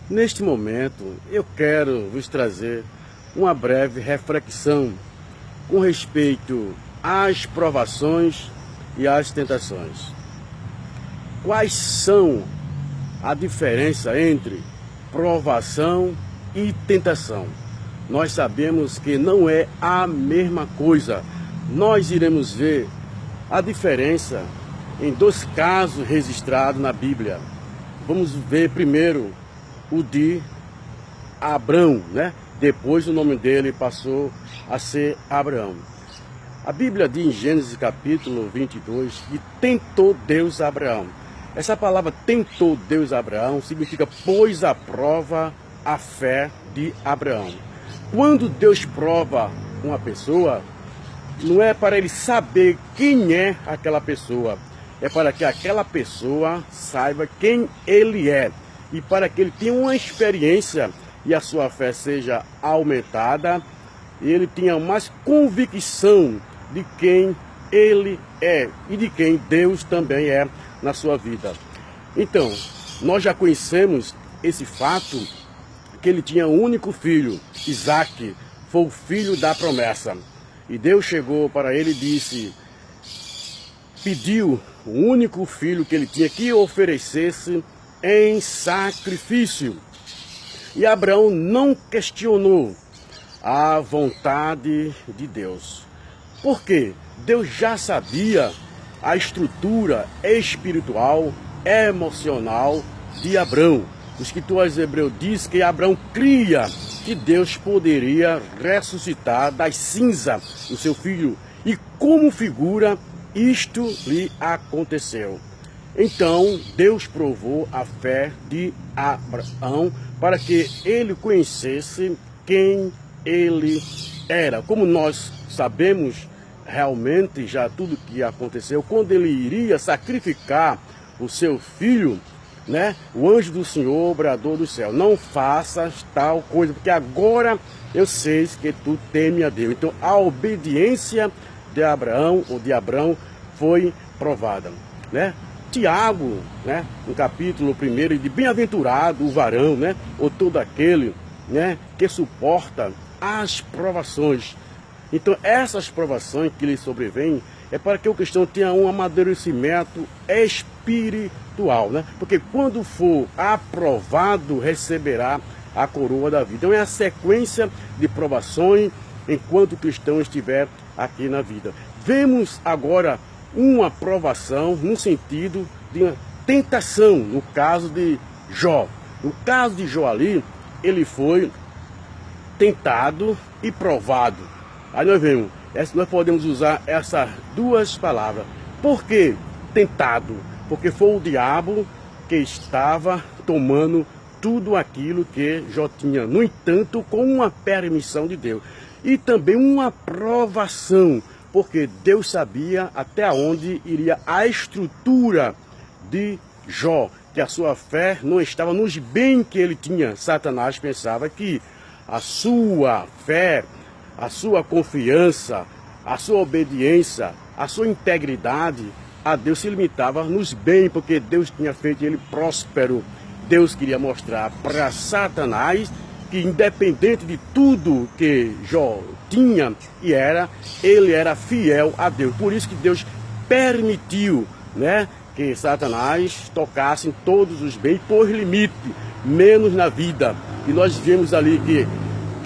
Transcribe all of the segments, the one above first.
Neste momento, eu quero vos trazer uma breve reflexão com respeito às provações e às tentações. Quais são a diferença entre provação e tentação? Nós sabemos que não é a mesma coisa. Nós iremos ver a diferença em dois casos registrados na Bíblia. Vamos ver primeiro o de Abrão, né? Depois o nome dele passou a ser Abraão. A Bíblia diz em Gênesis capítulo 22 que tentou Deus a Abraão. Essa palavra tentou Deus a Abraão significa pôs à prova a fé de Abraão. Quando Deus prova uma pessoa, não é para ele saber quem é aquela pessoa, é para que aquela pessoa saiba quem ele é e para que ele tenha uma experiência e a sua fé seja aumentada e ele tenha mais convicção de quem ele é e de quem Deus também é na sua vida. Então, nós já conhecemos esse fato que ele tinha um único filho, Isaque, foi o filho da promessa. E Deus chegou para ele e disse, pediu o único filho que ele tinha que oferecesse em sacrifício. E Abraão não questionou a vontade de Deus. Por quê? Deus já sabia a estrutura espiritual, emocional de Abraão. O escritor aos Hebreus diz que Abraão cria que Deus poderia ressuscitar das cinzas o seu filho. E como figura, isto lhe aconteceu. Então Deus provou a fé de Abraão para que ele conhecesse quem ele era. Como nós sabemos realmente já tudo que aconteceu, quando ele iria sacrificar o seu filho, né? O anjo do Senhor bradou do céu, não faças tal coisa, porque agora eu sei que tu teme a Deus. Então a obediência de Abraão foi provada, né? Tiago, né, no capítulo 1, de bem-aventurado o varão, né, ou todo aquele, né, que suporta as provações. Então essas provações que lhe sobrevêm é para que o cristão tenha um amadurecimento espiritual, né? Porque quando for aprovado, receberá a coroa da vida. Então é a sequência de provações enquanto o cristão estiver aqui na vida. Vemos agora uma provação no sentido de uma tentação, no caso de Jó. No caso de Jó ali, ele foi tentado e provado. Aí nós vemos, nós podemos usar essas duas palavras. Por que tentado? Porque foi o diabo que estava tomando tudo aquilo que Jó tinha. No entanto, com uma permissão de Deus. E também uma provação, porque Deus sabia até onde iria a estrutura de Jó, que a sua fé não estava nos bens que ele tinha. Satanás pensava que a sua fé, a sua confiança, a sua obediência, a sua integridade a Deus se limitava nos bens, porque Deus tinha feito ele próspero. Deus queria mostrar para Satanás que independente de tudo que Jó tinha e era, ele era fiel a Deus. Por isso que Deus permitiu, né, que Satanás tocasse em todos os bens por limite, menos na vida. E nós vemos ali que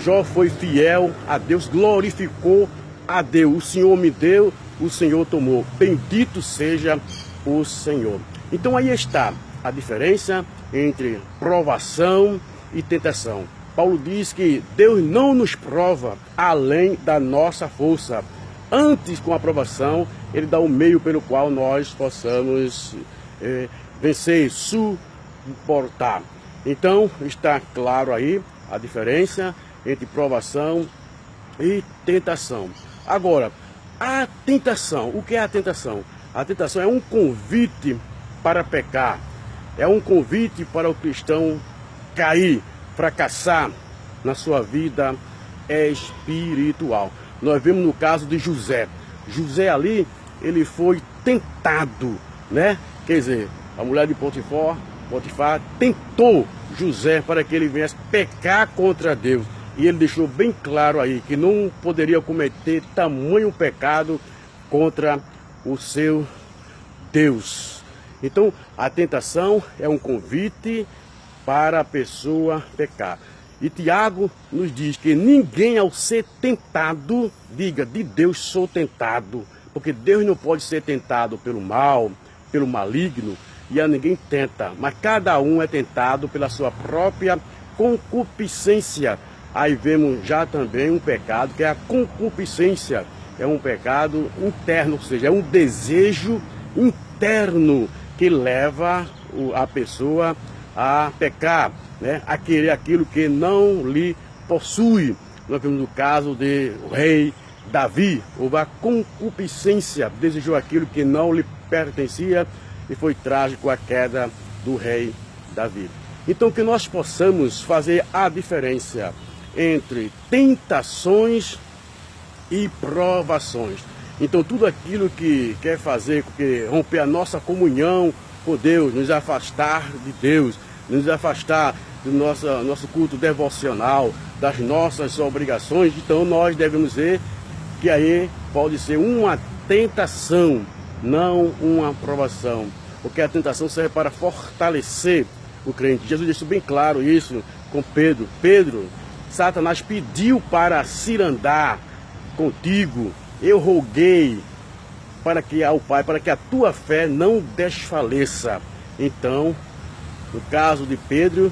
Jó foi fiel a Deus, glorificou a Deus. O Senhor me deu, o Senhor tomou. Bendito seja o Senhor. Então aí está a diferença entre provação e tentação. Paulo diz que Deus não nos prova além da nossa força. Antes, com a provação, ele dá um meio pelo qual nós possamos vencer, suportar. Então, está claro aí a diferença entre provação e tentação. Agora, a tentação, o que é a tentação? A tentação é um convite para pecar, é um convite para o cristão cair, fracassar na sua vida espiritual. Nós vemos no caso de José. José ali, ele foi tentado, né? Quer dizer, a mulher de Potifar tentou José para que ele viesse pecar contra Deus. E ele deixou bem claro aí que não poderia cometer tamanho pecado contra o seu Deus. Então, a tentação é um convite para a pessoa pecar. E Tiago nos diz que ninguém ao ser tentado, diga, de Deus sou tentado. Porque Deus não pode ser tentado pelo mal, pelo maligno, e a ninguém tenta. Mas cada um é tentado pela sua própria concupiscência. Aí vemos já também um pecado que é a concupiscência. É um pecado interno, ou seja, é um desejo interno que leva a pessoa a pecar, né? A querer aquilo que não lhe possui. Nós vemos no caso de o rei Davi, houve a concupiscência, desejou aquilo que não lhe pertencia e foi trágico a queda do rei Davi. Então que nós possamos fazer a diferença entre tentações e provações. Então tudo aquilo que quer fazer, que romper a nossa comunhão com Deus, nos afastar de Deus, nos afastar do nosso culto devocional, das nossas obrigações, então nós devemos ver que aí pode ser uma tentação, não uma provação. Porque a tentação serve para fortalecer o crente. Jesus deixou bem claro isso com Pedro. Pedro, Satanás pediu para cirandar contigo. Eu roguei para que ao Pai, para que a tua fé não desfaleça. Então, no caso de Pedro,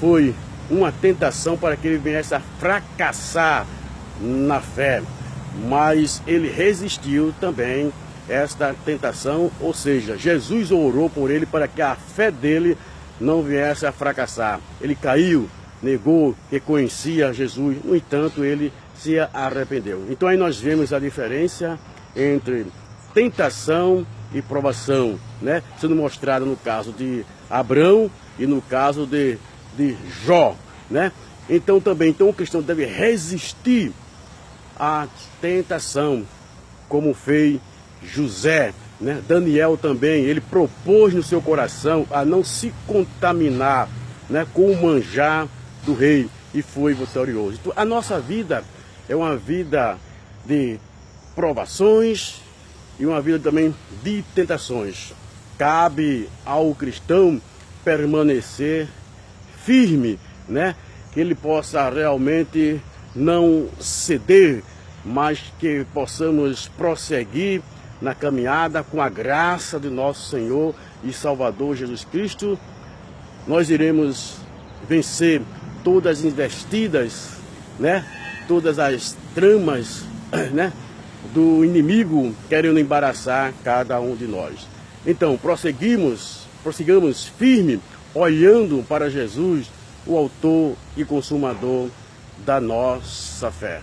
foi uma tentação para que ele viesse a fracassar na fé. Mas ele resistiu também esta tentação, ou seja, Jesus orou por ele para que a fé dele não viesse a fracassar. Ele caiu, negou que conhecia Jesus, no entanto ele se arrependeu. Então aí nós vemos a diferença entre tentação e provação, né? Sendo mostrada no caso de Abraão e no caso de Jó, né? Então o cristão deve resistir à tentação, como fez José, né? Daniel também, ele propôs no seu coração a não se contaminar, né, com o manjar do rei e foi vitorioso. Então, a nossa vida é uma vida de provações e uma vida também de tentações. Cabe ao cristão permanecer firme, né? Que ele possa realmente não ceder, mas que possamos prosseguir na caminhada com a graça de nosso Senhor e Salvador Jesus Cristo. Nós iremos vencer todas as investidas, né? Todas as tramas, né, do inimigo querendo embaraçar cada um de nós. Então, prossigamos firme, olhando para Jesus, o autor e consumador da nossa fé.